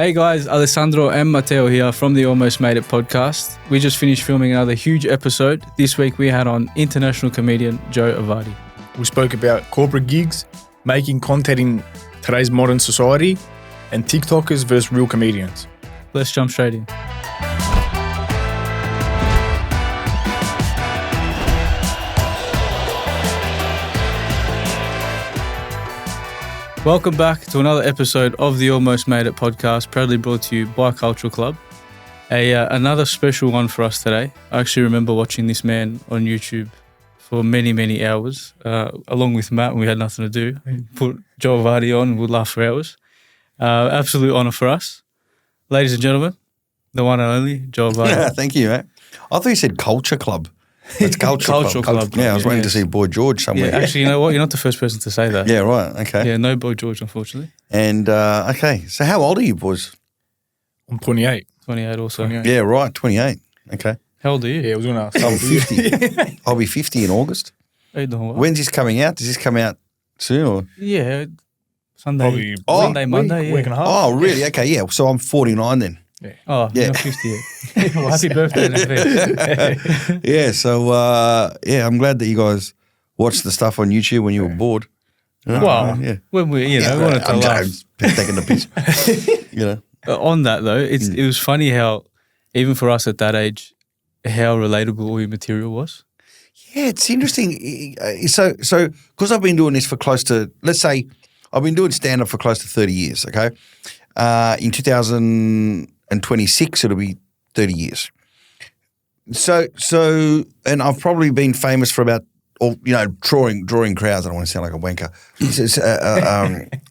Hey guys, Alessandro and Matteo here from the Almost Made It podcast. We just finished filming another huge episode. This week we had on international comedian Joe Avati. We spoke about corporate gigs, making content in today's modern society, and TikTokers versus real comedians. Let's jump straight in. Welcome back to another episode of the Almost Made It podcast, proudly brought to you by CALCIOCLUB. Another special one for us today. I actually remember watching this man on YouTube for many, many hours, along with Matt, when we had nothing to do. Put Joe Avati on and we'd laugh for hours. Absolute honour for us. Ladies and gentlemen, the one and only Joe Avati. Thank you, mate. I thought you said Culture Club. It's Culture Club. Yeah, I was waiting to see Boy George somewhere. Yeah, actually, you know what? You're not the first person to say that. Yeah, right. Okay. Yeah, no Boy George, unfortunately. And, okay, so how old are you, boys? I'm 28. 28 also. 28. Yeah, right, 28. Okay. How old are you? Yeah, I was going to ask. I'm 50. I'll be 50 in August. When's this coming out? Does this come out soon? Or? Yeah, Sunday. Probably Sunday, Monday. week and a half. Oh, really? Okay, yeah. So I'm 49 then. Yeah. Yeah. You're not 50 yet. Well, happy birthday in advance. Yeah, so, I'm glad that you guys watched the stuff on YouTube when you were bored. Well, yeah. when we wanted to I'm laugh. just taking the piss. You know? On that though, it was funny how, even for us at that age, how relatable all your material was. Yeah, it's interesting. So because I've been doing this for close to, let's say, I've been doing stand-up for close to 30 years, okay? In 2026, it'll be 30 years. So, and I've probably been famous for about, drawing crowds. I don't want to sound like a wanker.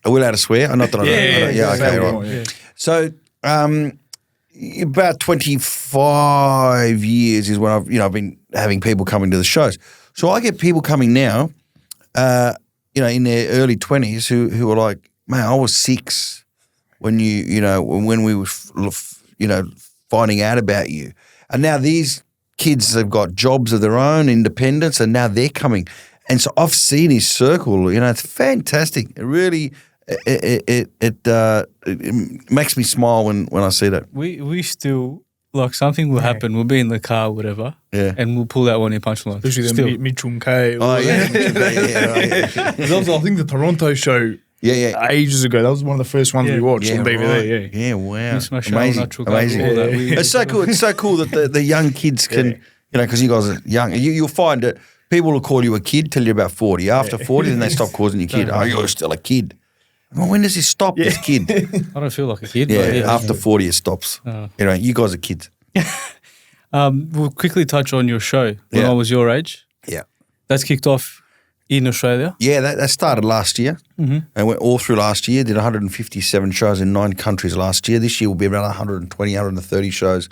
Are we allowed to swear? Not that I don't. Yeah, okay, right. Yeah. So, about 25 years is when I've been having people coming to the shows. So I get people coming now, in their early 20s who are like, man, I was 6 when when we were, finding out about you. And now these kids have got jobs of their own, independence, and now they're coming. And so I've seen his circle, it's fantastic. It really, it makes me smile when I see that. We still, like, something will happen. We'll be in the car, whatever, and we'll pull out one of your punchlines. Especially the Mitchell K. Oh, yeah. That was, I think, the Toronto show. Yeah. Ages ago. That was one of the first ones we watched on DVD. Right. Yeah, wow. Amazing. It's so cool. It's so cool that the young kids can, because you guys are young. You'll find that people will call you a kid till you're about 40. After 40, then they stop calling you a kid. Oh, you're still a kid. Well, when does it stop, this kid? I don't feel like a kid. Yeah, but after 40 it stops. You guys are kids. We'll quickly touch on your show when I was your age. Yeah. That's kicked off in Australia? Yeah, that started last year and went all through last year, did 157 shows in 9 countries last year. This year will be around 120, 130 shows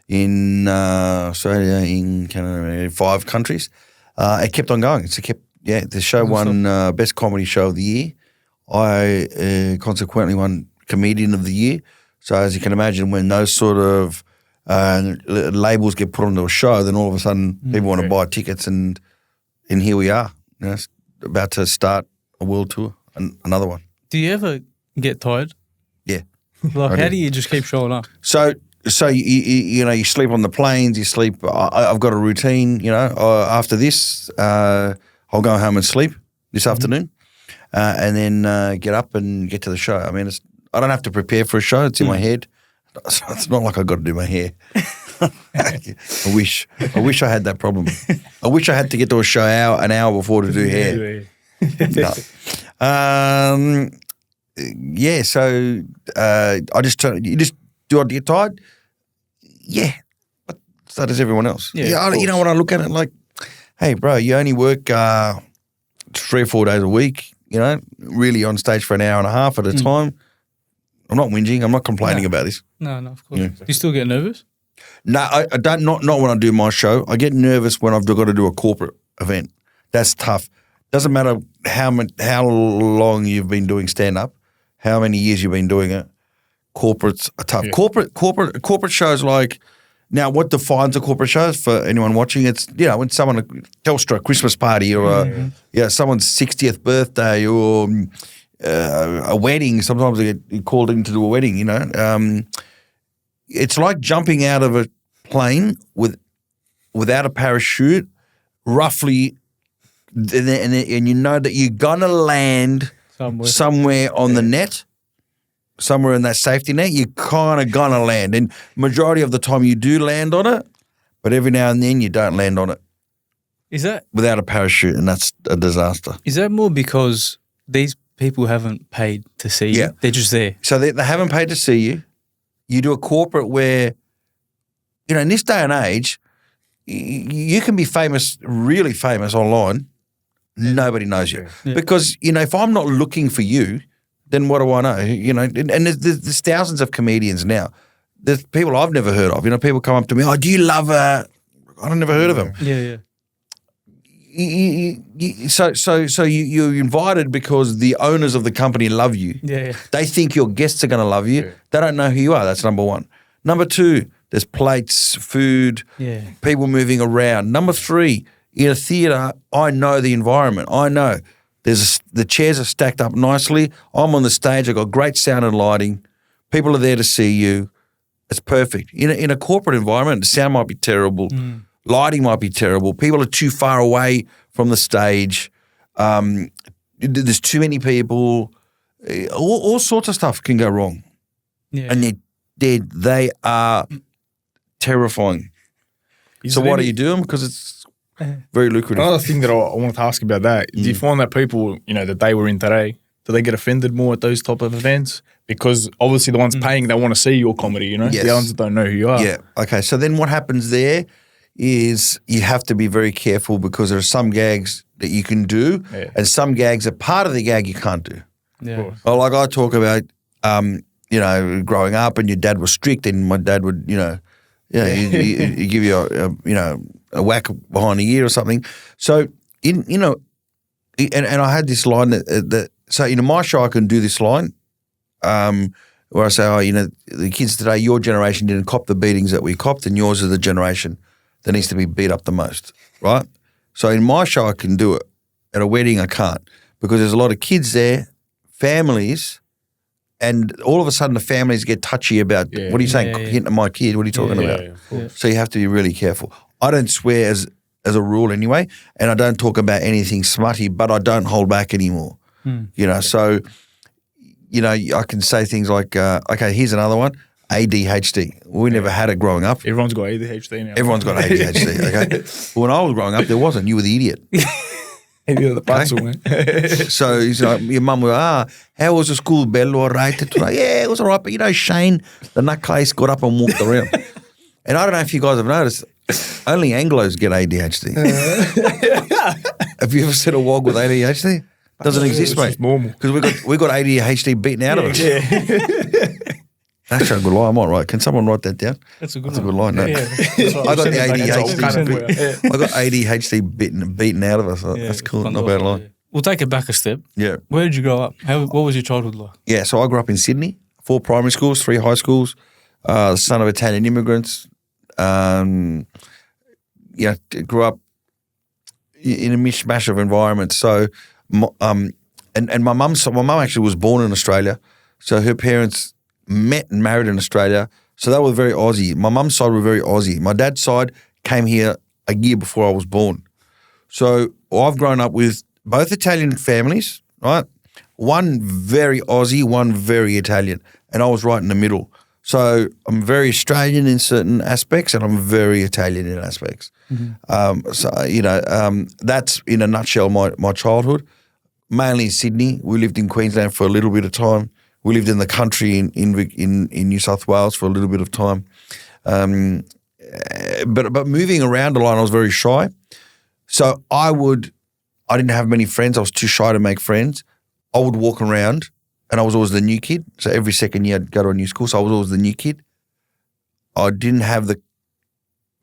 in Australia, in Canada, 5 countries. It kept on going. The show won Best Comedy Show of the Year. I consequently won Comedian of the Year. So as you can imagine, when those sort of labels get put onto a show, then all of a sudden people want to buy tickets and here we are. About to start a world tour, another one. Do you ever get tired? Yeah. Like, how do you just keep showing up? So you sleep on the planes, you sleep. I've got a routine, after this, I'll go home and sleep this afternoon and then get up and get to the show. I mean, I don't have to prepare for a show. It's in my head. So it's not like I've got to do my hair. I wish I had that problem. I wish I had to get to a show an hour before to do hair. No. So do I get tired? Yeah, but so does everyone else. Yeah, you know what I look at it like, hey, bro, you only work 3 or 4 days a week, really on stage for an hour and a half at a time. I'm not whinging. I'm not complaining about this. No, of course. Yeah. Do you still get nervous? No, I don't. Not when I do my show. I get nervous when I've got to do a corporate event. That's tough. Doesn't matter how long you've been doing stand up, how many years you've been doing it. Corporates are tough. Yeah. Corporate shows like now. What defines a corporate show for anyone watching? It's when someone a Telstra Christmas party or someone's 60th birthday or a wedding. Sometimes they get called in to do a wedding, you know. It's like jumping out of a plane without a parachute, roughly, and you know that you're going to land somewhere on the net, somewhere in that safety net. You're kind of going to land. And majority of the time you do land on it, but every now and then you don't land on it. Is that without a parachute, and that's a disaster. Is that more because these people haven't paid to see you? They're just there. So they haven't paid to see you. You do a corporate where, you know, in this day and age, you can be famous, really famous online. Nobody knows you. Yeah. Because, you know, if I'm not looking for you, then what do I know? You know, and there's thousands of comedians now. There's people I've never heard of. You know, people come up to me, oh, do you love I've never heard of them. Yeah. So you're invited because the owners of the company love you. Yeah. They think your guests are going to love you. Yeah. They don't know who you are. That's number one. Number two, there's plates, food, people moving around. Number three, in a theatre, I know the environment. I know the chairs are stacked up nicely. I'm on the stage. I've got great sound and lighting. People are there to see you. It's perfect. In a corporate environment, the sound might be terrible. Lighting might be terrible. People are too far away from the stage. There's too many people. All sorts of stuff can go wrong. Yeah. And they are terrifying. So what are you doing? Because it's very lucrative. Another thing that I wanted to ask about that, do you find that people, you know, that they were in today, do they get offended more at those type of events? Because obviously the ones paying, they want to see your comedy, you know? Yes. The ones that don't know who you are. Yeah. Okay. So then what happens there is you have to be very careful because there are some gags that you can do and some gags are part of the gag you can't do. Yeah. Well, like I talk about, you know, growing up and your dad was strict and my dad would, he'd give you a whack behind the ear or something. So, and I had this line so in my show I can do this line where I say, the kids today, your generation didn't cop the beatings that we copped and yours is the generation that needs to be beat up the most, right? So in my show I can do it. At a wedding I can't because there's a lot of kids there, families, and all of a sudden the families get touchy about, what are you saying, hitting my kid, what are you talking about? Yeah. So you have to be really careful. I don't swear as a rule anyway, and I don't talk about anything smutty, but I don't hold back anymore. So, I can say things like, okay, here's another one, ADHD. We never had it growing up. Everyone's got ADHD now. Everyone's got ADHD, okay? But when I was growing up, there wasn't. You were the idiot. You're the puzzle, man. So your mum would, how was the school bell all right today? Yeah, it was all right. But Shane, the nutcase, got up and walked around. And I don't know if you guys have noticed, only Anglos get ADHD. Have you ever seen a wog with ADHD? Doesn't exist, mate. It's normal. Because we got ADHD beaten out of us. Yeah. That's a good line. I might write. Can someone write that down? That's a good line. No. Yeah. I got the ADHD. I got ADHD beaten out of us. That's cool. Not a bad line. Yeah. We'll take it back a step. Yeah. Where did you grow up? What was your childhood like? Yeah, so I grew up in Sydney, 4 primary schools, 3 high schools, son of Italian immigrants. Grew up in a mishmash of environments. So, and my mum actually was born in Australia, so her parents met and married in Australia. So they were very Aussie. My mum's side were very Aussie. My dad's side came here a year before I was born. So I've grown up with both Italian families, right? One very Aussie, one very Italian, and I was right in the middle. So I'm very Australian in certain aspects and I'm very Italian in aspects. Mm-hmm. That's in a nutshell my childhood. Mainly in Sydney. We lived in Queensland for a little bit of time. We lived in the country in New South Wales for a little bit of time. But moving around a lot, I was very shy. So I didn't have many friends. I was too shy to make friends. I would walk around and I was always the new kid. So every second year I'd go to a new school. So I was always the new kid. I didn't have the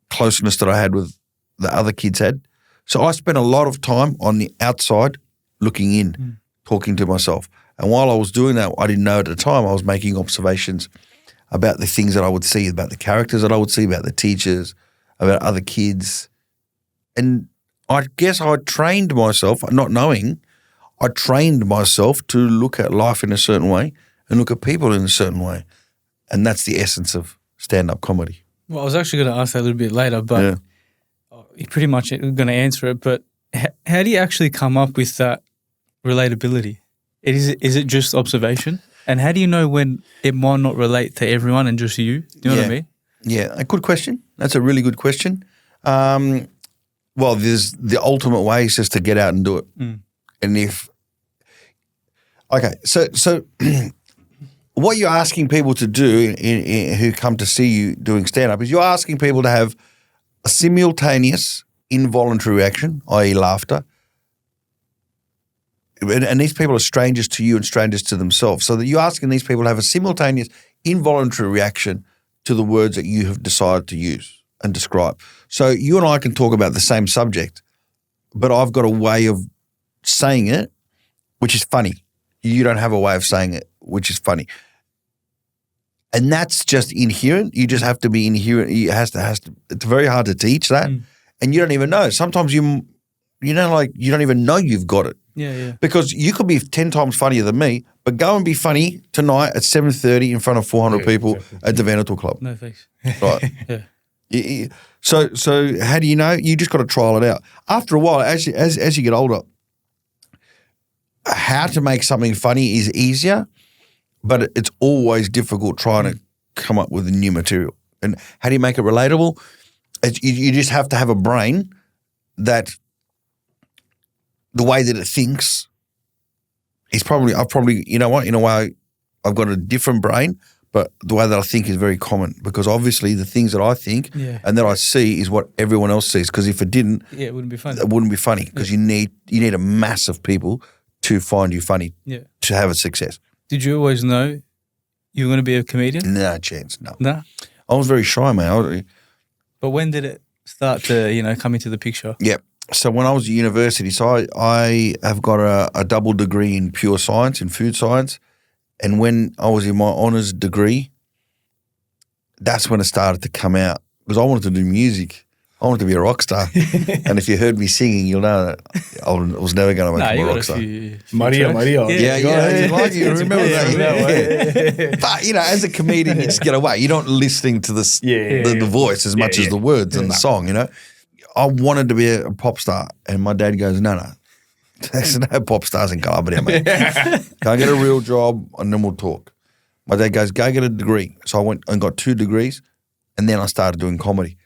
closeness that I had with the other kids had. So I spent a lot of time on the outside looking in, talking to myself. And while I was doing that, I didn't know at the time, I was making observations about the things that I would see, about the characters that I would see, about the teachers, about other kids. And I guess I trained myself, not knowing, I trained myself to look at life in a certain way and look at people in a certain way. And that's the essence of stand-up comedy. Well, I was actually going to ask that a little bit later, but you're pretty much going to answer it. But how do you actually come up with that relatability? Is it just observation? And how do you know when it might not relate to everyone and just you? Do you know what I mean? Yeah, a good question. That's a really good question. Well, there's the ultimate way is just to get out and do it. And so what you're asking people to do who come to see you doing stand-up is you're asking people to have a simultaneous involuntary reaction, i.e. laughter. And these people are strangers to you and strangers to themselves. So that you're asking these people to have a simultaneous involuntary reaction to the words that you have decided to use and describe. So you and I can talk about the same subject, but I've got a way of saying it, which is funny. You don't have a way of saying it, which is funny. And that's just inherent. You just have to be inherent. It's very hard to teach that. And you don't even know. Sometimes you don't even know you've got it. Yeah. Because you could be 10 times funnier than me, but go and be funny tonight at 7:30 in front of 400 people at the Venator Club. No thanks. Right. So how do you know? You just got to trial it out. After a while, as you get older, how to make something funny is easier, but it's always difficult trying to come up with the new material. And how do you make it relatable? You just have to have a brain that the way that it thinks is probably, you know what, in a way I've got a different brain, but the way that I think is very common because obviously the things that I think and that I see is what everyone else sees because if it didn't, it wouldn't be funny. It wouldn't be funny because you need a mass of people to find you funny to have a success. Did you always know you were going to be a comedian? No chance, no. No? I was very shy, man. But when did it start to, come into the picture? Yeah. So when I was at university, I have got a double degree in pure science, in food science. And when I was in my honours degree, that's when it started to come out because I wanted to do music. I wanted to be a rock star. And if you heard me singing, you'll know that I was never going to become a rock star. Maria. Yeah. You remember that? But, as a comedian, you just get away. You're not listening to the voice as much as the words and the song, I wanted to be a pop star. And my dad goes, no. There's no pop stars in Calabria, mate. Go get a real job and then we'll talk. My dad goes, go get a degree. So I went and got 2 degrees and then I started doing comedy.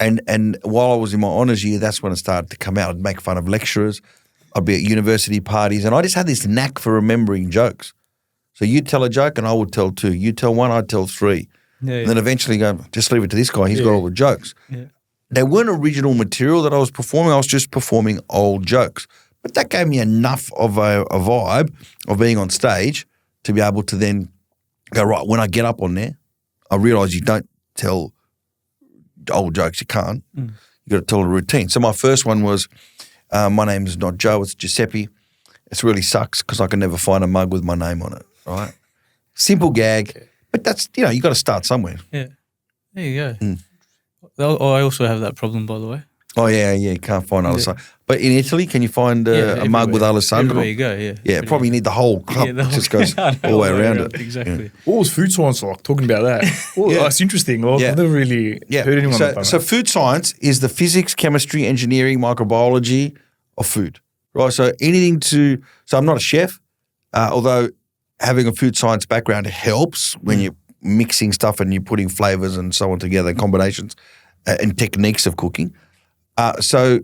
And while I was in my honours year, that's when it started to come out. I'd make fun of lecturers. I'd be at university parties and I just had this knack for remembering jokes. So you'd tell a joke and I would tell 2. You tell 1, I'd tell 3. And then eventually go, just leave it to this guy. He's got all the jokes. Yeah. They weren't original material that I was performing. I was just performing old jokes. But that gave me enough of a vibe of being on stage to be able to then go, right, when I get up on there, I realise you don't tell old jokes. You can't. You got to tell a routine. So my first one was, my name is not Joe, it's Giuseppe. It really sucks because I can never find a mug with my name on it, right? Simple gag. But that's, you got to start somewhere. Yeah. There you go. I also have that problem, by the way. Oh, yeah, you can't find Alessandro. But in Italy, can you find a mug with Alessandro? Everywhere you go, yeah. Yeah, probably need the whole club. It just goes all the way around it. Exactly. Yeah. What was food science like? Talking about that. It's interesting. I've never really heard anyone about that. So food science is the physics, chemistry, engineering, microbiology of food, right? So so I'm not a chef, although having a food science background helps when you're mixing stuff and you're putting flavours and so on together, combinations and techniques of cooking. So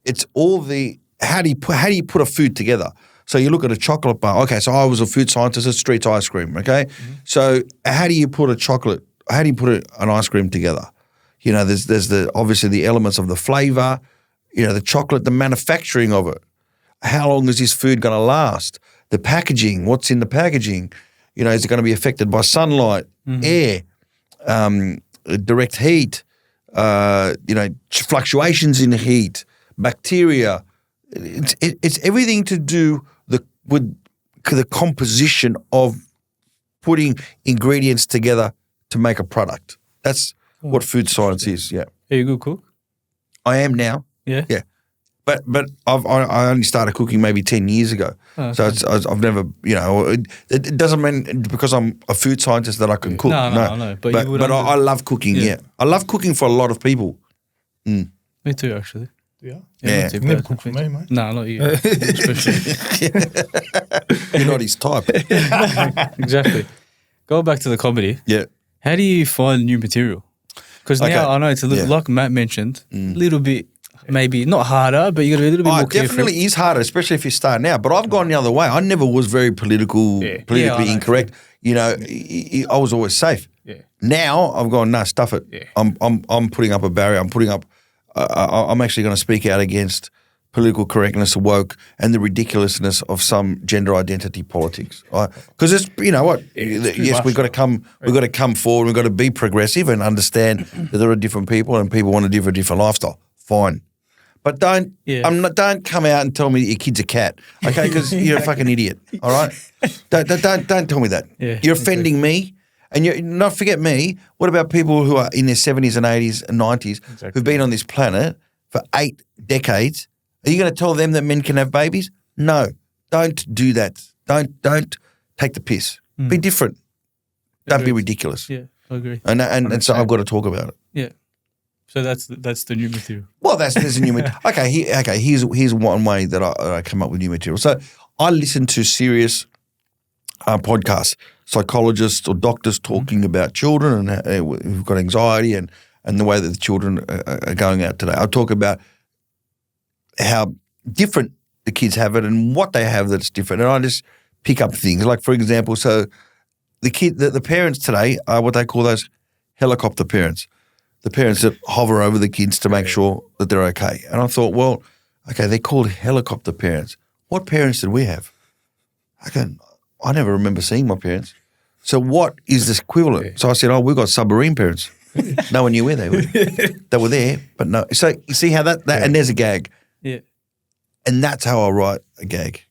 it's all the how do you put a food together? So you look at a chocolate bar. Okay, so I was a food scientist at Street Ice Cream. Okay, so how do you put an ice cream together? There's obviously the elements of the flavor. The chocolate, the manufacturing of it. How long is this food going to last? The packaging. What's in the packaging? Is it going to be affected by sunlight, air, direct heat? Fluctuations in heat, bacteria. It's everything to do with the composition of putting ingredients together to make a product. That's what food science is. Yeah. Are you a good cook? I am now. Yeah. Yeah. But I only started cooking maybe 10 years ago. So I've never, it doesn't mean because I'm a food scientist that I can cook. No. But I love cooking, yeah. I love cooking for a lot of people. Me too, actually. Yeah. Yeah. You never cook for me, mate. No, not you. Especially. You're not his type. Exactly. Go back to the comedy. Yeah. How do you find new material? Because now I know it's a little, like Matt mentioned, a little bit, maybe not harder, but you got to be a little bit more careful. It definitely is harder, especially if you're starting out. But I've gone the other way. I never was very politically incorrect. I was always safe. Yeah. Now I've gone, no, stuff it. Yeah. I'm putting up a barrier. I'm actually going to speak out against political correctness, woke, and the ridiculousness of some gender identity politics. Because it's, you know what? Yes, we've got to come forward. We've got to be progressive and understand that there are different people and people want to live a different lifestyle. Fine, but don't come out and tell me that your kid's a cat, okay? Because you're a fucking idiot. All right, don't tell me that. Yeah, you're offending me. And you not forget me. What about people who are in their 70s and 80s and 90s who've been on this planet for 8 decades? Are you going to tell them that men can have babies? No, don't do that. Don't take the piss. Be different. Don't be ridiculous. Yeah, I agree. And so I've got to talk about it. Yeah. So that's the new material. Well, there's a new material. Okay. Here's one way that I come up with new material. So I listen to serious podcasts, psychologists or doctors talking about children and who've got anxiety and the way that the children are going out today. I'll talk about how different the kids have it and what they have that's different. And I just pick up things. Like, for example, so the parents today are what they call those helicopter parents, the parents that hover over the kids to make sure that they're okay. And I thought, well, okay, they're called helicopter parents. What parents did we have? I never remember seeing my parents. So what is this equivalent? So I said, we've got submarine parents. No one knew where they were. They were there, but no. So you see how that and there's a gag. Yeah. And that's how I write a gag.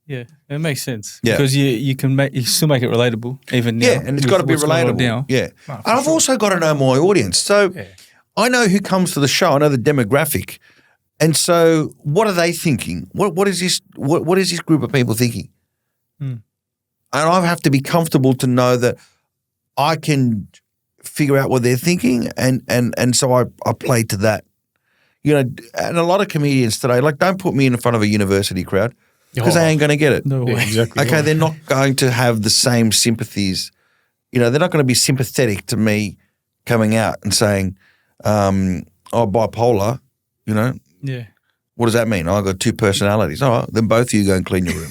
Yeah, it makes sense. Yeah. Because you still make it relatable even now. Yeah, and it's got to be relatable. Now. Yeah. And I've also got to know my audience. So I know who comes to the show. I know the demographic. And so what are they thinking? What is this group of people thinking? And I have to be comfortable to know that I can figure out what they're thinking, and so I play to that. And a lot of comedians today, like, don't put me in front of a university crowd because they ain't going to get it. No way. Exactly. Okay, they're not going to have the same sympathies. They're not going to be sympathetic to me coming out and saying, bipolar, Yeah. What does that mean? I've got 2 personalities. All right, then both of you go and clean your room.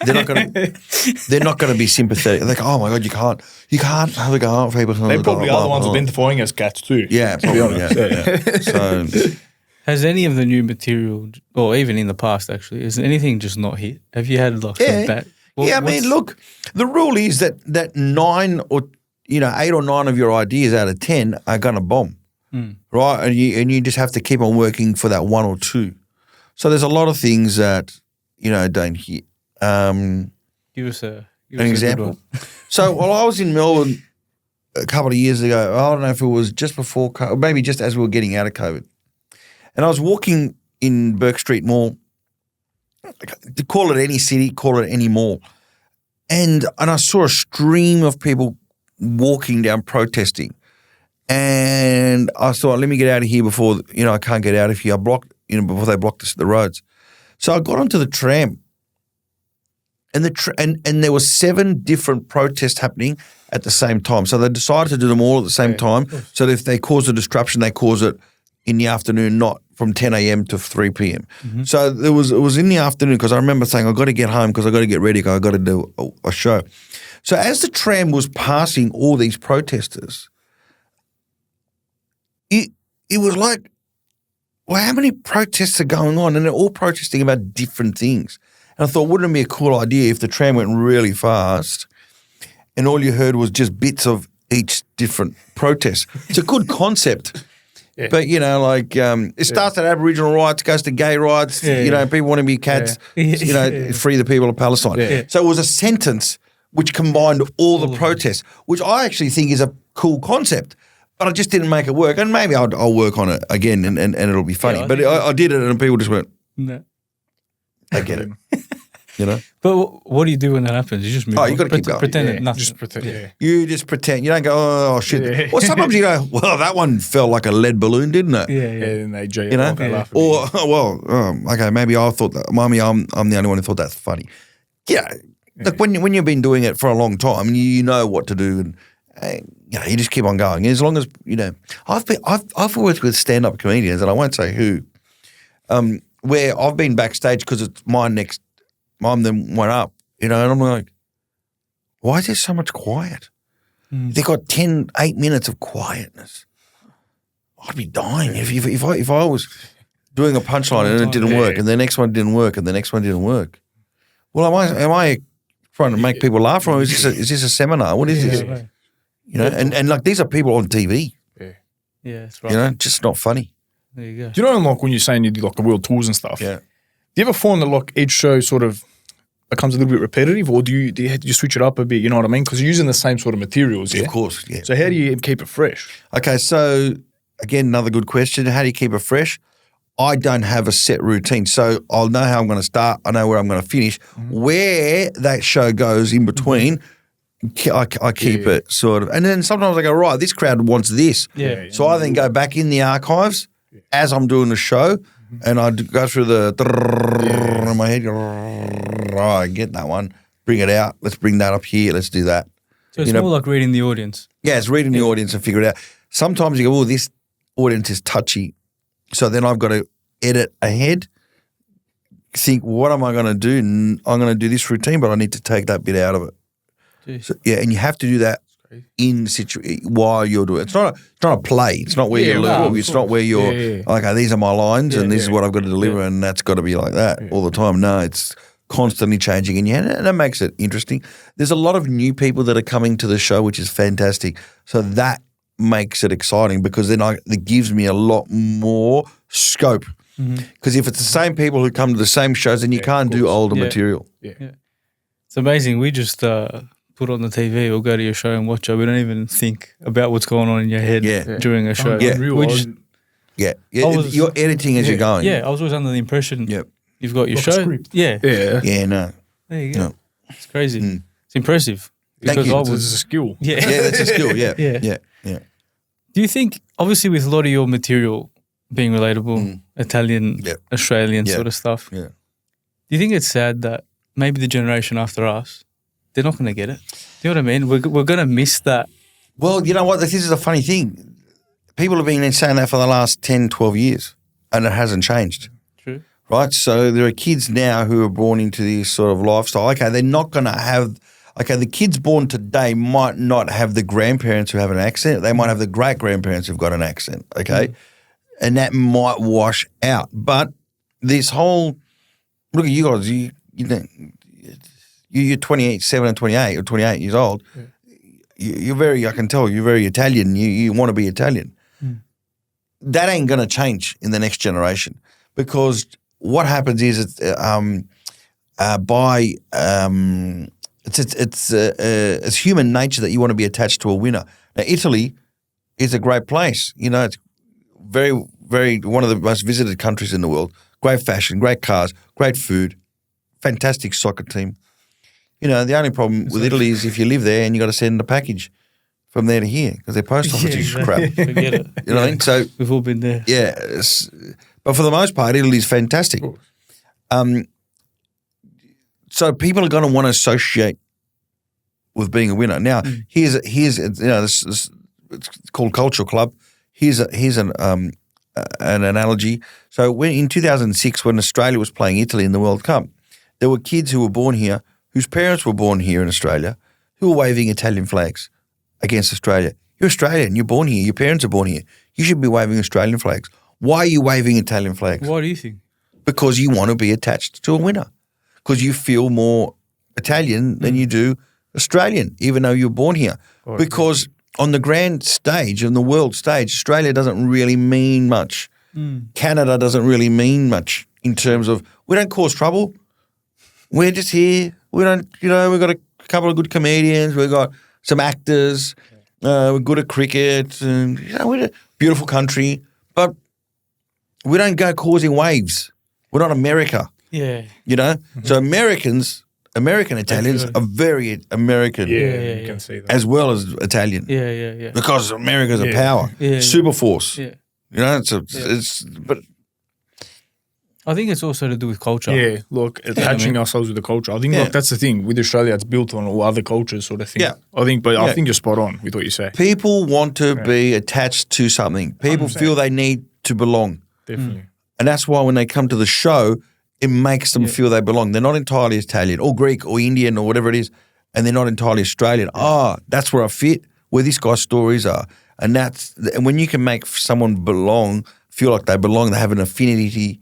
They're not going to be sympathetic. They're like, oh my God, you can't have a go at people. They probably are the ones identifying as cats too. Yeah, probably. Yeah. So, has any of the new material, or even in the past actually, is anything just not hit? Have you had like some bad? I mean, look, the rule is that 9 or 8 or 9 of your ideas out of 10 are going to bomb, right? And you just have to keep on working for that 1 or 2. So there's a lot of things that don't hit. Give us an example. So while I was in Melbourne a couple of years ago, I don't know if it was just before COVID, maybe just as we were getting out of COVID, and I was walking in Burke Street Mall, to call it any city, call it any mall, and I saw a stream of people walking down protesting, and I thought, let me get out of here before I can't get out of here. I blocked before they blocked the roads. So I got onto the tram. And there were 7 different protests happening at the same time. So they decided to do them all at the same time. So that if they cause a disruption, they cause it in the afternoon, not from 10 a.m. to 3 p.m. Mm-hmm. So it was in the afternoon because I remember saying, I've got to get home because I've got to get ready because I've got to do a show. So as the tram was passing all these protesters, it was like, well, how many protests are going on? And they're all protesting about different things. And I thought, wouldn't it be a cool idea if the tram went really fast and all you heard was just bits of each different protest? It's a good concept. Yeah. But, it starts at Aboriginal rights, goes to gay rights, people want to be cats, free the people of Palestine. Yeah. So it was a sentence which combined all the protests, which I actually think is a cool concept. But I just didn't make it work. And maybe I'll work on it again and it'll be funny. Yeah, but I did it and people just went, No. I get it. You know? But what do you do when that happens? You just move on. You got to keep going. Pretend it nothing. Just pretend. Yeah. You just pretend. You don't go, oh, shit. Yeah. Or sometimes you go, well, that one felt like a lead balloon, didn't it? Yeah. And they jail You know? off, they laugh at Or, me. okay, maybe I thought that, Mummy, I'm the only one who thought that's funny. Yeah. Look, when you've been doing it for a long time, you know what to do and you just keep on going. As long as, I've worked with stand-up comedians, and I won't say who, where I've been backstage because it's mine then went up, and I'm like, why is there so much quiet? They got 8 minutes of quietness. I'd be dying if I was doing a punchline and it didn't work, and the next one didn't work, and the next one didn't work. Well, am I trying to make people laugh, or is this a seminar? What is this? Right. And like these are people on TV. Yeah, that's right. Just not funny. There you go. Do you know, like, when you're saying you do like the world tours and stuff? Yeah. Do you ever find that like each show sort of becomes a little bit repetitive, or do you switch it up a bit? You know what I mean? Because you're using the same sort of materials. Yeah. Of course. Yeah. So how do you keep it fresh? Okay, so again, another good question. How do you keep it fresh? I don't have a set routine. So I'll know how I'm going to start. I know where I'm going to finish. Where that show goes in between, I keep it sort of. And then sometimes I go, right, this crowd wants this. Yeah. So I then go back in the archives as I'm doing the show and I go through the in my head, I get that one, bring it out. Let's bring that up here. Let's do that. So it's more like reading the audience. Yeah, it's reading the audience and figure it out. Sometimes you go, oh, this audience is touchy. So then I've got to edit ahead, think, what am I going to do? I'm going to do this routine, but I need to take that bit out of it. So, and you have to do that while you're doing it. It's not a play. It's not where you're learning. It's not where you're okay, these are my lines and this is what I've got to deliver and that's got to be like that all the time. No, it's constantly changing and that makes it interesting. There's a lot of new people that are coming to the show, which is fantastic. So that makes it exciting because then it gives me a lot more scope. Because if it's the same people who come to the same shows, then you can't do older material. Yeah. It's amazing. We just put on the TV or go to your show and watch it. We don't even think about what's going on in your head during a show. You're editing as you're going. Yeah, I was always under the impression you've got your show. Yeah, no. There you go. No. It's crazy. It's impressive. Thank you. It's a skill. Yeah. Yeah, that's a skill. Yeah. Do you think, obviously with a lot of your material being relatable, Italian, Australian sort of stuff, do you think it's sad that maybe the generation after us, they're not going to get it? Do you know what I mean? We're going to miss that. Well, you know what? This is a funny thing. People have been saying that for the last 10, 12 years and it hasn't changed. True. Right? So there are kids now who are born into this sort of lifestyle. Okay, they're not going to have – okay, the kids born today might not have the grandparents who have an accent. They might have the great-grandparents who've got an accent, okay? And that might wash out. But this whole – look at you guys. You're 27 and 28 or 28 years old. You're very – I can tell you're very Italian. You want to be Italian. That ain't going to change in the next generation because what happens is it's human nature that you want to be attached to a winner. Now, Italy is a great place. You know, it's very, very one of the most visited countries in the world. Great fashion, great cars, great food, fantastic soccer team. You know, the only problem with Italy is if you live there and you got to send a package from there to here because their post office is crap. Forget it. You know what I mean? So we've all been there. yeah, but for the most part, Italy's fantastic. So people are going to want to associate with being a winner. Now, here's this it's called CALCIOCLUB. Here's an analogy. So when in 2006, when Australia was playing Italy in the World Cup, there were kids who were born here, whose parents were born here in Australia, who were waving Italian flags against Australia. You're Australian. You're born here. Your parents are born here. You should be waving Australian flags. Why are you waving Italian flags? Why do you think? Because you want to be attached to a winner. Because you feel more Italian than you do Australian, even though you're born here. Because on the grand stage, on the world stage, Australia doesn't really mean much. Canada doesn't really mean much in terms of we don't cause trouble. We're just here. We don't, we've got a couple of good comedians. We've got some actors. We're good at cricket. And, we're a beautiful country, but we don't go causing waves. We're not America. Yeah. So American Italians are very American. You can see that. As well as Italian. Yeah. Because America's a power. Yeah. Super force. Yeah. But I think it's also to do with culture. Yeah, look, attaching ourselves with the culture. I think that's the thing with Australia. It's built on all other cultures, sort of thing. Yeah. I think you're spot on with what you say. people want to be attached to something. People 100%. feel they need to belong. Definitely. And that's why when they come to the show, it makes them feel they belong. They're not entirely Italian or Greek or Indian or whatever it is, and they're not entirely Australian. That's where I fit, where these guys' stories are. And when you can make someone feel like they belong, they have an affinity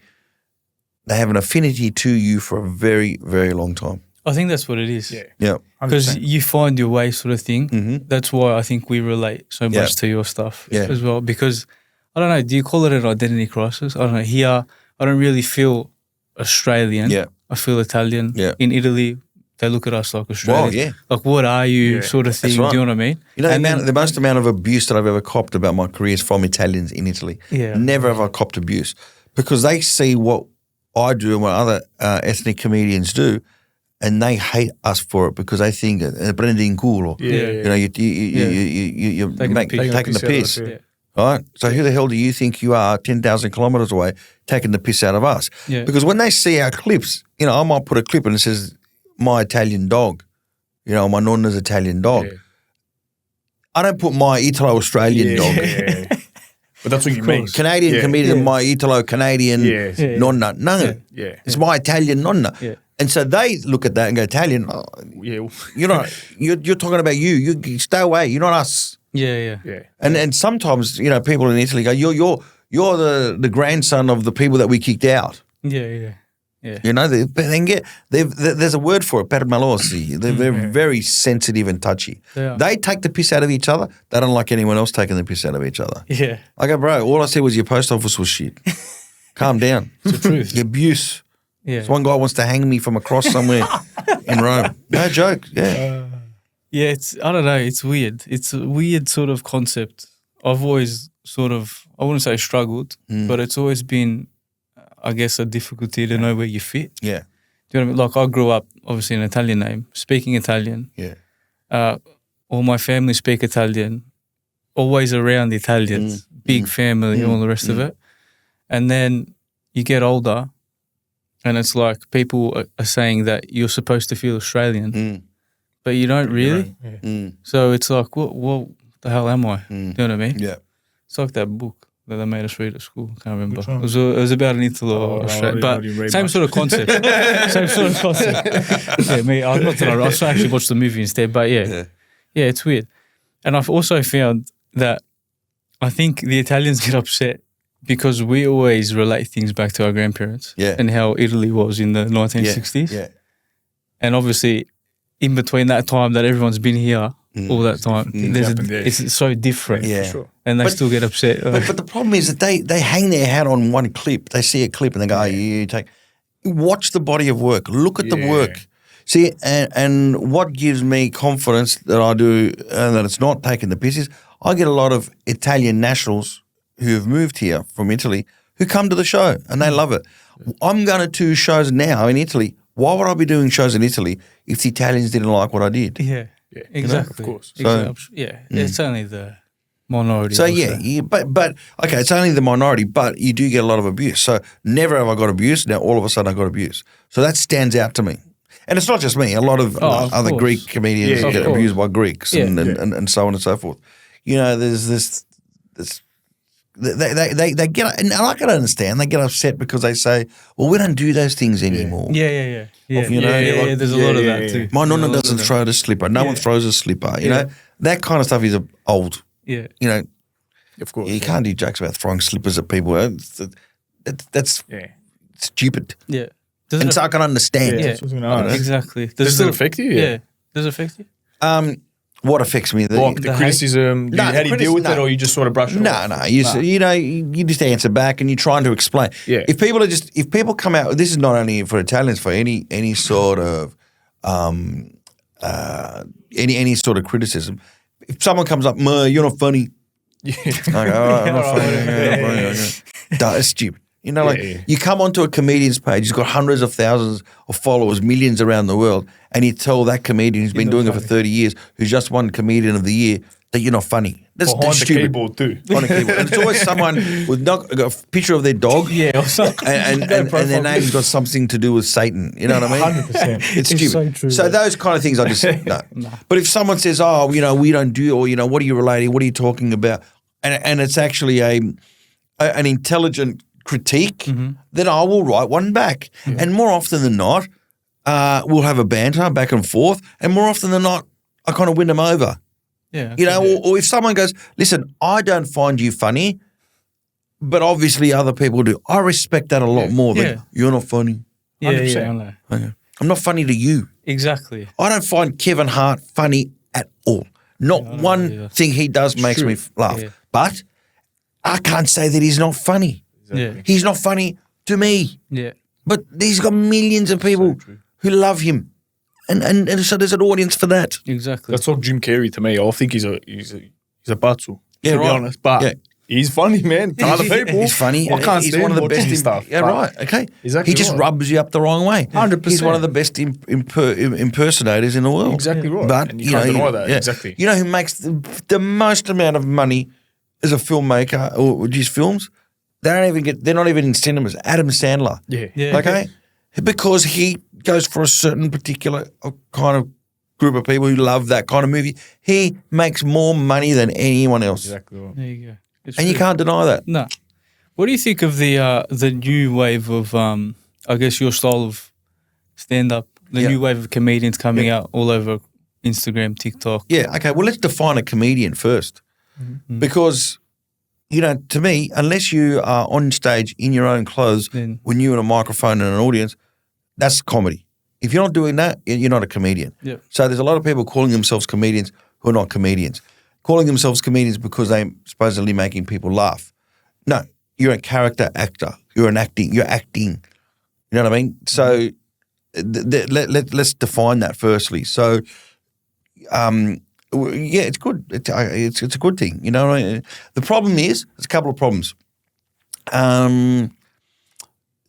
to you for a very, very long time. I think that's what it is. Yeah. Because you find your way sort of thing. Mm-hmm. That's why I think we relate so much to your stuff as well. Because, I don't know, do you call it an identity crisis? I don't know. Here, I don't really feel Australian. Yeah. I feel Italian. Yeah. In Italy, they look at us like Australians. Well, yeah. Like, what are you sort of thing? That's right. Do you know what I mean? The most amount of abuse that I've ever copped about my career is from Italians in Italy. Yeah. Never have I copped abuse because they see what I do and what other ethnic comedians do, and they hate us for it because they think prendi in culo. You're taking the piss. Right? So who the hell do you think you are 10,000 kilometres away taking the piss out of us? Yeah. Because when they see our clips, I might put a clip and it says, my Italian dog, my nonna's Italian dog. Yeah. I don't put my Italo-Australian dog. Yeah. But that's what you mean. Canadian comedian, my Italo-Canadian nonna. No, it's my Italian nonna. Yeah. And so they look at that and go, Italian, you're talking about you. You stay away. You're not us. Yeah. And sometimes, people in Italy go, you're the grandson of the people that we kicked out. Yeah. There's a word for it, permalosi. They're very sensitive and touchy. They take the piss out of each other. They don't like anyone else taking the piss out of each other. Yeah. I go, bro, all I said was your post office was shit. Calm down. It's the truth. The abuse. Yeah. So one guy wants to hang me from across somewhere in Rome. No joke. Yeah. Yeah, I don't know, it's weird. It's a weird sort of concept. I've always sort of, I wouldn't say struggled, but it's always been, I guess, a difficulty to know where you fit. Yeah. Do you know what I mean? Like, I grew up, obviously, an Italian name, speaking Italian. Yeah. All my family speak Italian, always around Italians, big family, all the rest of it. And then you get older, and it's like people are saying that you're supposed to feel Australian, but you don't really. So it's like, what the hell am I? Do you know what I mean? Yeah. It's like that book that they made us read at school. Can't remember. It was about an Italo Australian, but same sort of concept. Same sort of concept. I actually watched the movie instead, but yeah, it's weird. And I've also found that I think the Italians get upset because we always relate things back to our grandparents and how Italy was in the 1960s. Yeah. And obviously, in between that time that everyone's been here, all that time, it's so different. Yeah. Sure. And they still get upset. But the problem is that they hang their hat on one clip. They see a clip and they go, watch the body of work. Look at the work. See, and what gives me confidence that I do and that it's not taking the piss is I get a lot of Italian nationals who have moved here from Italy who come to the show and they love it. I'm going to do shows now in Italy. Why would I be doing shows in Italy if the Italians didn't like what I did? Yeah, exactly. Of course. It's only the minority. So but okay, it's only the minority, but you do get a lot of abuse. So never have I got abuse. Now all of a sudden I got abuse. So that stands out to me. And it's not just me. A lot of other course. Greek comedians get abused by Greeks and so on and so forth. There's this they get, and I can understand, they get upset because they say, well, we don't do those things anymore. Yeah. There's a lot of that too. My nonna doesn't throw the slipper. No one throws a slipper. You know, that kind of stuff is old. Yeah. Of course. You can't do jokes about throwing slippers at people. That's stupid. Yeah. And so I can understand. Exactly. Does it affect you? Yeah. Does it affect you? What affects me? The criticism. How do you deal with it, or you just sort of brush it off? No. You just answer back, and you're trying to explain. Yeah. If people come out, this is not only for Italians, for any sort of any sort of criticism. if someone comes up, you're not funny. Yeah. I go, oh, I'm not funny. Okay. Duh, it's stupid. You know, you come onto a comedian's page, he's got hundreds of thousands of followers, millions around the world, and you tell that comedian who's been doing it for 30 years, who's just won Comedian of the Year, that you're not funny. That's Behind the stupid. keyboard too. On a keyboard. And it's always someone with got a picture of their dog. or something. And their name's got something to do with Satan. You know what I mean? 100%. It's stupid. so true, So though. those kind of things I just no. But if someone says, "Oh, we don't do," or what are you relating? What are you talking about? And it's actually an intelligent critique, then I will write one back. And more often than not, we'll have a banter back and forth. And more often than not, I kind of win them over. Yeah. Or if someone goes, "Listen, I don't find you funny, but obviously other people do." I respect that a lot more than you're not funny. Yeah, 100%. I know. Okay. I'm not funny to you. Exactly. I don't find Kevin Hart funny at all. Not one thing he does makes me laugh. Yeah. But I can't say that he's not funny. Yeah. He's not funny to me. Yeah. But he's got millions of people who love him. And so there's an audience for that. Exactly. That's like Jim Carrey to me. I think he's a batsu, Yeah, to be right. honest. But Yeah. he's funny, man. To other people. He's funny. I can't he's stand one of the watching best his stuff. Yeah, but right. Okay. Exactly He just right. rubs you up the wrong way. 100%. He's one of the best impersonators in the world. Exactly right. But And you can't deny that. yeah. Exactly. You know who makes the most amount of money as a filmmaker or with his films? They're not even in cinemas. Adam Sandler. Yeah. Yeah. Okay? Because he goes for a certain particular kind of group of people who love that kind of movie. He makes more money than anyone else. Exactly right. There you go. It's And you true. can't deny that. No. What do you think of the new wave of I guess your style of stand up? The new wave of comedians coming out all over Instagram, TikTok. Yeah, okay. Well, let's define a comedian first. Because, to me, unless you are on stage in your own clothes Then- when you're in a microphone and an audience, that's comedy. If you're not doing that, you're not a comedian. Yeah. So there's a lot of people calling themselves comedians who are not comedians. Calling themselves comedians because they're supposedly making people laugh. No, you're a character actor. You're acting. You know what I mean? So let's define that firstly. So, it's good. It's a good thing. You know what I mean? The problem is, there's a couple of problems.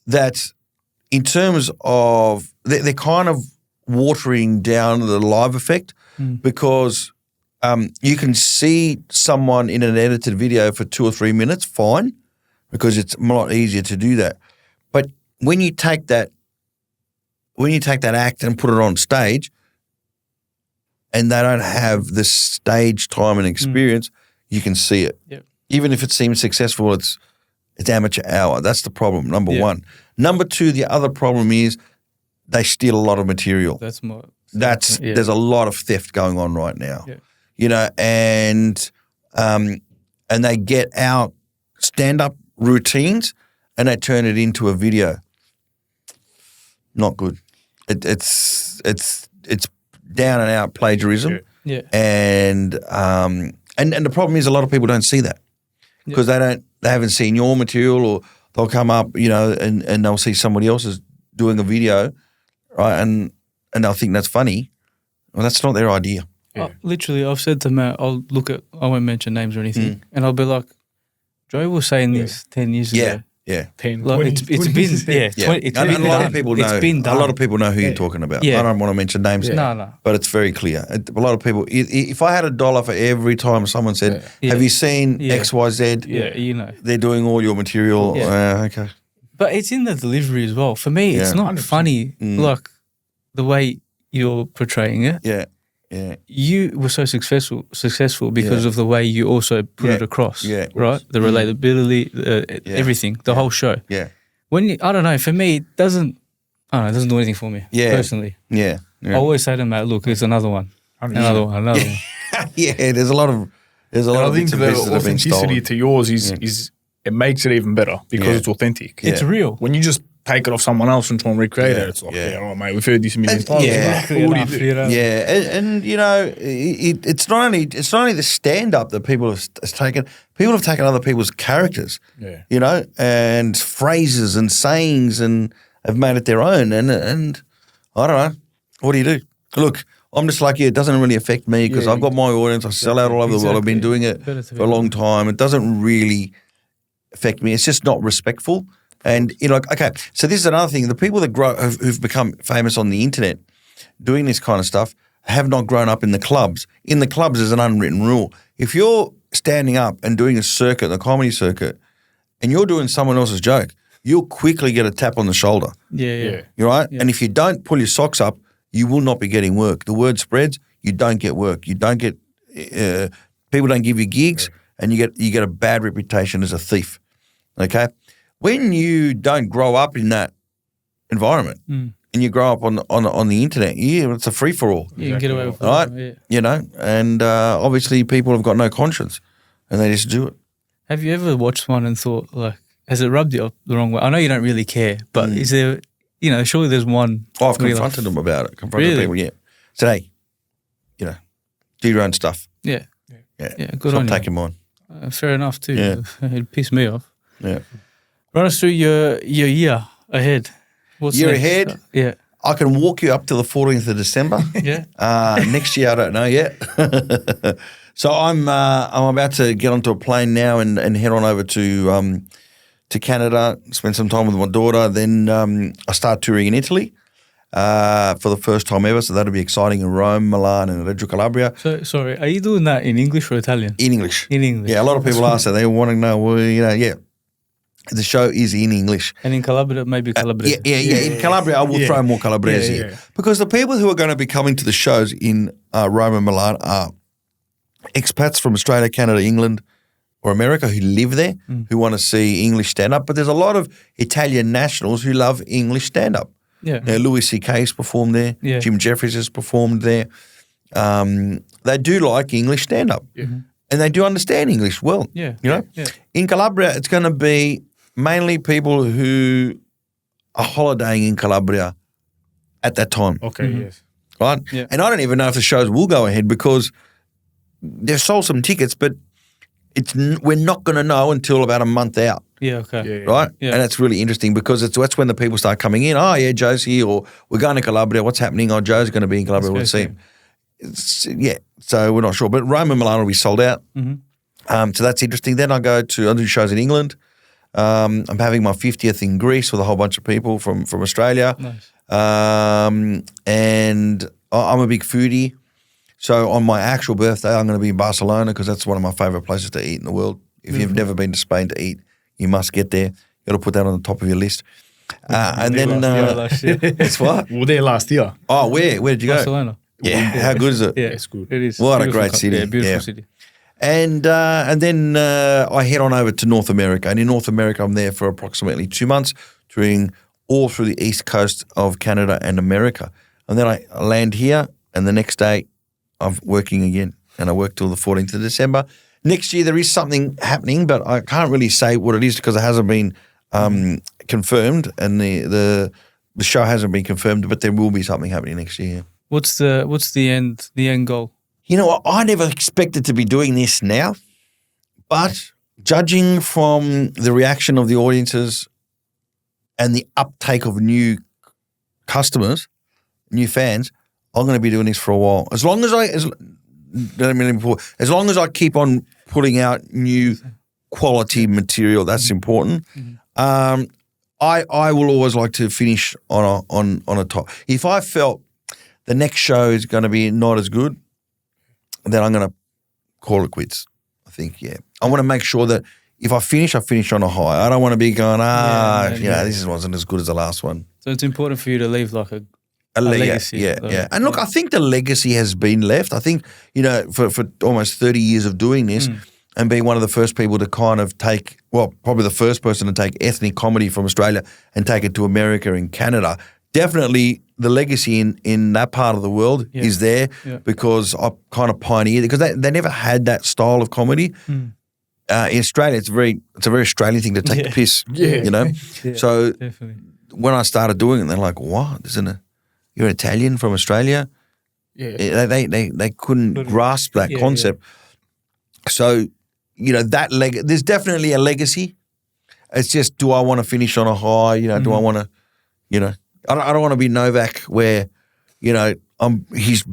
That in terms of, they're kind of watering down the live effect because you can see someone in an edited video for 2 or 3 minutes, fine, because it's a lot easier to do that. But when you take that act and put it on stage, and they don't have the stage time and experience, you can see it. Yep. Even if it seems successful, it's amateur hour. That's the problem, number one. Number two, the other problem is they steal a lot of material. That's more. There's a lot of theft going on right now. Yeah. And they get our stand-up routines and they turn it into a video. Not good. It's down and out plagiarism. Yeah. And the problem is a lot of people don't see that because they haven't seen your material, or they'll come up, and they'll see somebody else's doing a video, right? And they'll think that's funny. Well, that's not their idea. Literally, I've said to Matt, I won't mention names or anything, and I'll be like, Joe was saying this 10 years ago. Yeah. 10, Like, 20, it's 20 been, years. And a lot of people know. It's been done. A lot of people know who you're talking about. Yeah. I don't want to mention names. No. But it's very clear. A lot of people. If I had $1 for every time someone said, "Have you seen X, Y, Z?" Yeah, They're doing all your material. Yeah. Okay. But it's in the delivery as well. For me, it's not 100%. funny like the way you're portraying it. Yeah. Yeah. You were so successful because of the way you also put it across. Yeah. Right? The relatability, everything, the whole show. Yeah. I don't know, for me, it doesn't do anything for me personally. Yeah. I always say to Matt, look, it's another one. 100%. Another one. Yeah. There's a lot of I think bits and the pieces that have been authenticity stolen. to yours is it makes it even better because it's authentic. It's real. When you just take it off someone else and try and recreate it, it's like, oh mate, we've heard this a million times. yeah. What do you do? Yeah, and it's not only the stand up that people have taken. People have taken other people's characters, and phrases and sayings, and have made it their own. And I don't know, what do you do? Look, I'm just like, it doesn't really affect me because I've got my audience. I sell out all over the world. I've been doing it for a long time. It doesn't really affect me. It's just not respectful. And okay, so this is another thing. The people that who've become famous on the internet doing this kind of stuff have not grown up in the clubs. In the clubs, there's an unwritten rule. If you're standing up and doing a circuit, the comedy circuit, and you're doing someone else's joke, you'll quickly get a tap on the shoulder. Yeah. You're right? Yeah. And if you don't pull your socks up, you will not be getting work. The word spreads, you don't get work. You don't get people don't give you gigs, and you get a bad reputation as a thief. Okay? When you don't grow up in that environment and you grow up on the internet, it's a free for all. You can get away with it. Right? Yeah. And obviously people have got no conscience and they just do it. Have you ever watched one and thought, like, has it rubbed you up the wrong way? I know you don't really care, but is there, surely there's one. Oh, I've confronted them about it. Confronted people, yeah. Said, hey, do your own stuff. Yeah. Yeah. Good Stop on you. taking mine. Fair enough too. Yeah. It pissed me off. Yeah. Run us through your year ahead. What's Year next? ahead? Yeah. I can walk you up to the 14th of December. Yeah. Next year, I don't know yet. So I'm about to get onto a plane now and head on over to Canada, spend some time with my daughter. Then I start touring in Italy for the first time ever. So that'll be exciting in Rome, Milan, and Reggio Calabria. So, sorry, are you doing that in English or Italian? In English. In English. Yeah, a lot of people ask that. They want to know, the show is in English. And in Calabria, maybe Calabria. Yeah. In Calabria, I will throw more Calabrese in. Because the people who are going to be coming to the shows in Rome and Milan are expats from Australia, Canada, England, or America who live there, who want to see English stand-up. But there's a lot of Italian nationals who love English stand-up. Yeah. Louis C.K. has performed there. Yeah. Jim Jeffries has performed there. They do like English stand-up. Yeah. And they do understand English well. Yeah. You know? Yeah. In Calabria, it's going to be mainly people who are holidaying in Calabria at that time. Okay, yes. Right? Yeah. And I don't even know if the shows will go ahead because they've sold some tickets, but we're not going to know until about a month out. Yeah, okay. Yeah. Right? Yeah. And that's really interesting because that's when the people start coming in. Oh, yeah, Joe's here, or we're going to Calabria. What's happening? Oh, Joe's going to be in Calabria. We'll see him. So we're not sure. But Rome and Milan will be sold out. So that's interesting. Then I do shows in England. I'm having my 50th in Greece with a whole bunch of people from Australia. Nice. And I'm a big foodie. So on my actual birthday, I'm going to be in Barcelona because that's one of my favourite places to eat in the world. If you've never been to Spain to eat, you must get there. You got to put that on the top of your list. And then last year. it's what? We were there last year. Oh, where did you go? Barcelona. Yeah, how good is it? Yeah, It's good. It is. What a Beautiful great city. Yeah, beautiful Yeah. city. And then I head on over to North America. And in North America, I'm there for approximately 2 months, touring all through the east coast of Canada and America. And then I land here, and the next day I'm working again. And I work till the 14th of December. Next year there is something happening, but I can't really say what it is because it hasn't been confirmed, and the show hasn't been confirmed. But there will be something happening next year. What's the end goal? You know what? I never expected to be doing this now, but judging from the reaction of the audiences and the uptake of new customers, new fans, I'm going to be doing this for a while. As long as I keep on putting out new quality material, that's important. I will always like to finish on a top. If I felt the next show is going to be not as good, then I'm going to call it quits. I think, yeah. I want to make sure that if I finish on a high. I don't want to be going, this wasn't as good as the last one. So it's important for you to leave like a legacy. Yeah. And look, I think the legacy has been left. I think, for almost 30 years of doing this and being one of the first people to kind of probably the first person to take ethnic comedy from Australia and take it to America and Canada, definitely the legacy in that part of the world is there because I kind of pioneered it because they never had that style of comedy. In Australia, it's a very Australian thing to take the piss, Yeah, So definitely. when I started doing it, they're like, "What? You're Italian from Australia?" Yeah. They couldn't grasp that concept. So there's definitely a legacy. It's just, do I want to finish on a high? Do I want to? I don't want to be Novak where, he's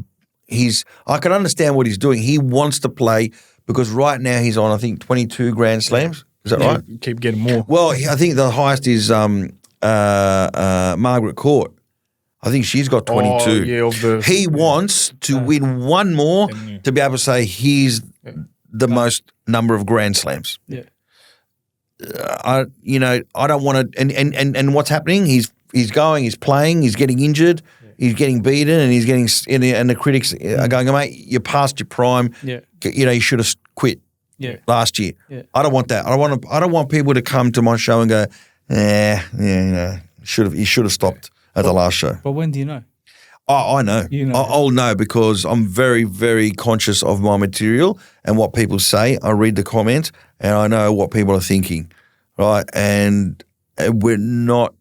I can understand what he's doing. He wants to play because right now he's on, I think, 22 Grand Slams. Is that right? Keep getting more. Well, I think the highest is Margaret Court. I think she's got 22. He wants to win one more to be able to say he's the most number of Grand Slams. Yeah. I don't want to. And what's happening? He's playing, he's getting injured, he's getting beaten, and he's getting. And the critics are going, mate, you're past your prime. Yeah. You should have quit. Yeah. Last year. Yeah. I don't want that. I don't want people to come to my show and go, he should have stopped at the last show. But when do you know? I know. You know. I'll know because I'm very, very conscious of my material and what people say. I read the comments and I know what people are thinking, right? And we're not.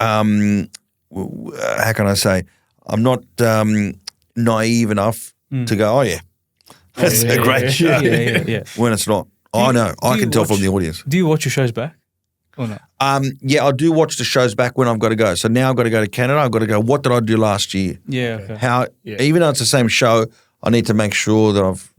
How can I say? I'm not naive enough to go, oh yeah, that's a great show. Yeah. When it's not. I know. I can tell from the audience. Do you watch your shows back or not? Yeah, I do watch the shows back when I've got to go. So now I've got to go to Canada. I've got to go, what did I do last year? Yeah, okay. Even though it's the same show, I need to make sure that I've,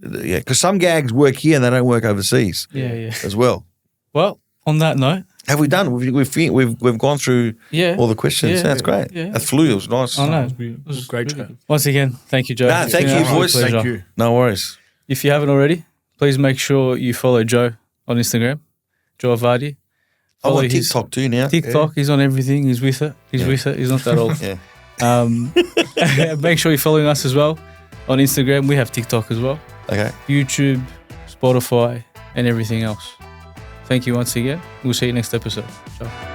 because some gags work here and they don't work overseas. Yeah. As well. Well, on that note. Have we done? We've gone through all the questions. Yeah. That's great. Yeah. It flew. It was nice. I know. It was great. Really. Once again, thank you, Joe. No, thank you, boys. Thank you. No worries. If you haven't already, please make sure you follow Joe on Instagram, Joe Avati. I'm on TikTok too now. TikTok, he's on everything. He's with it. He's not that old. Yeah. Make sure you're following us as well on Instagram. We have TikTok as well. Okay. YouTube, Spotify, and everything else. Thank you once again. We'll see you next episode. Ciao.